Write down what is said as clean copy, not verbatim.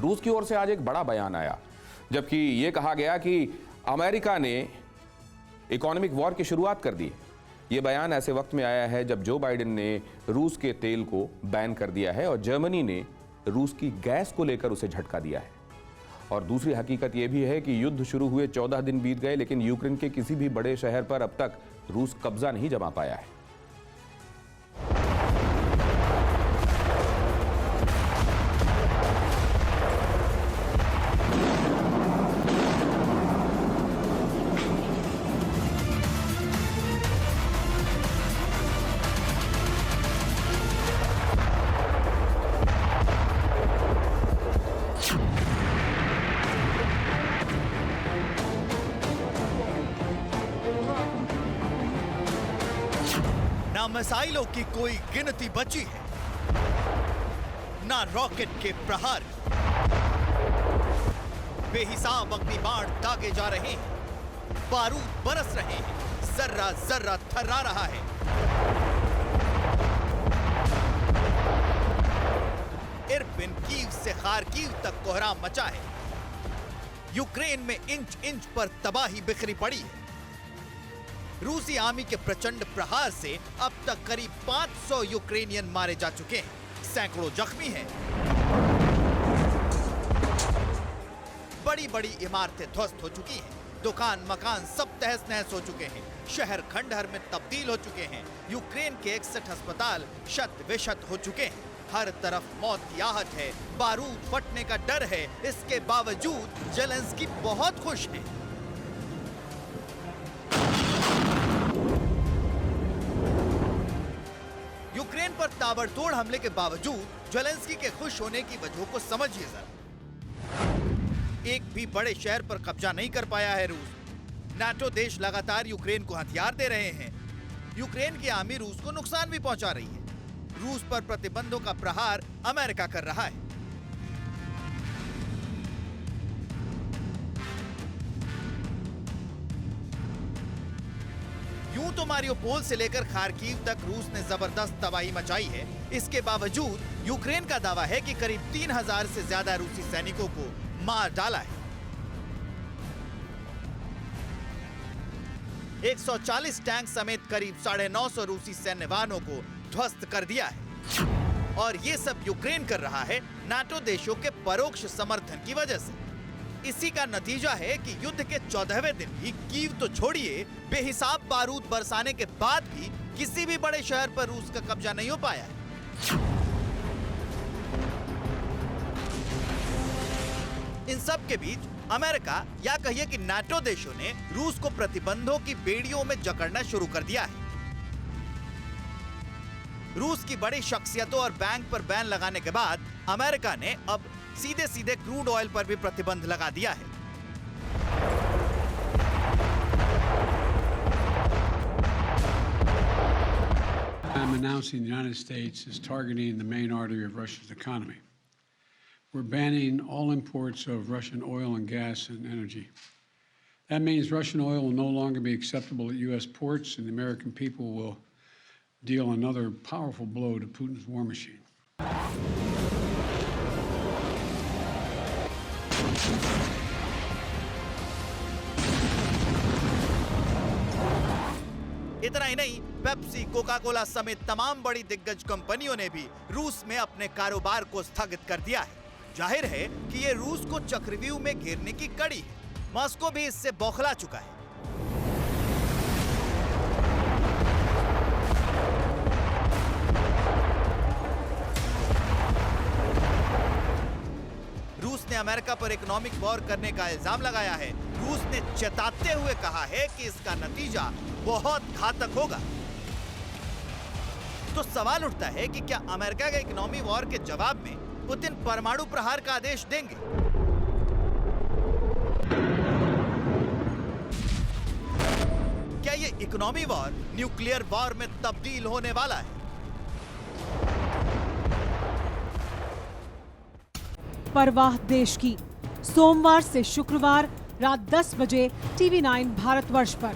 रूस की ओर से आज एक बड़ा बयान आया, जबकि यह कहा गया कि अमेरिका ने इकोनॉमिक वॉर की शुरुआत कर दी। यह बयान ऐसे वक्त में आया है जब जो बाइडेन ने रूस के तेल को बैन कर दिया है और जर्मनी ने रूस की गैस को लेकर उसे झटका दिया है। और दूसरी हकीकत यह भी है कि युद्ध शुरू हुए 14 दिन बीत गए, लेकिन यूक्रेन के किसी भी बड़े शहर पर अब तक रूस कब्जा नहीं जमा पाया है। ना मिसाइलों की कोई गिनती बची है, ना रॉकेट के प्रहार। बेहिसाब अग्निबाण दागे जा रहे हैं, बारूद बरस रहे हैं, जर्रा जर्रा थर्रा रहा है। इरपिन कीव से खार्कीव तक कोहराम मचा है। यूक्रेन में इंच इंच पर तबाही बिखरी पड़ी है। रूसी आर्मी के प्रचंड प्रहार से अब तक करीब 500 यूक्रेनियन मारे जा चुके हैं, सैकड़ों जख्मी हैं। बड़ी बड़ी इमारतें ध्वस्त हो चुकी हैं, दुकान मकान सब तहस नहस हो चुके हैं, शहर खंडहर में तब्दील हो चुके हैं। यूक्रेन के 61 अस्पताल शत विशत हो चुके हैं। हर तरफ मौत की आहट है, बारूद फटने का डर है। इसके बावजूद जेलेंस्की बहुत खुश हैं। यूक्रेन पर ताबड़तोड़ हमले के बावजूद जेलेंस्की के खुश होने की वजह को समझिए जरा। एक भी बड़े शहर पर कब्जा नहीं कर पाया है रूस। नाटो देश लगातार यूक्रेन को हथियार दे रहे हैं। यूक्रेन की आर्मी रूस को नुकसान भी पहुंचा रही है। रूस पर प्रतिबंधों का प्रहार अमेरिका कर रहा है। यूं तो मारियोपोल से लेकर खार्कीव तक रूस ने जबरदस्त तबाही मचाई है। इसके बावजूद यूक्रेन का दावा है कि करीब 3000 से ज्यादा रूसी सैनिकों को मार डाला है। 140 टैंक समेत करीब 950 रूसी सैन्य वाहनों को ध्वस्त कर दिया है। और ये सब यूक्रेन कर रहा है नाटो देशों के परोक्ष समर्थन की वजह से। इसी का नतीजा है कि युद्ध के 14वें दिन भी कीव तो छोड़िए, बेहिसाब बारूद बरसाने के बाद भी किसी भी बड़े शहर पर रूस का कब्जा नहीं हो पाया है। इन सब के बीच अमेरिका या कहिए कि नाटो देशों ने रूस को प्रतिबंधों की बेड़ियों में जकड़ना शुरू कर दिया है। रूस की बड़ी शख्सियतों और बैंक पर बैन लगाने के बाद अमेरिका ने अब सीधे सीधे क्रूड ऑयल पर भी प्रतिबंध लगा दिया है। I'm announcing the United States is targeting the main artery of Russia's economy. We're banning all imports of Russian oil and gas and energy. That means Russian oil will no longer be acceptable at U.S. ports, and the American people will deal another powerful blow to Putin's war machine. इतना ही नहीं, Pepsi, Coca Cola समेत तमाम बड़ी दिग्गज कंपनियों ने भी रूस में अपने कारोबार को स्थगित कर दिया है। जाहिर है कि ये रूस को चक्रव्यूह में घेरने की कड़ी है। मॉस्को भी इससे बौखला चुका है। रूस ने अमेरिका पर इकोनॉमिक वॉर करने का इल्जाम लगाया है। रूस ने चेताते हुए कहा है कि इसका नतीजा बहुत घातक होगा। तो सवाल उठता है कि क्या अमेरिका के इकोनॉमी वॉर के जवाब में पुतिन परमाणु प्रहार का आदेश देंगे? क्या ये इकोनॉमी वॉर न्यूक्लियर वॉर में तब्दील होने वाला है? परवाह देश की, सोमवार से शुक्रवार रात 10 बजे TV9 भारतवर्ष पर।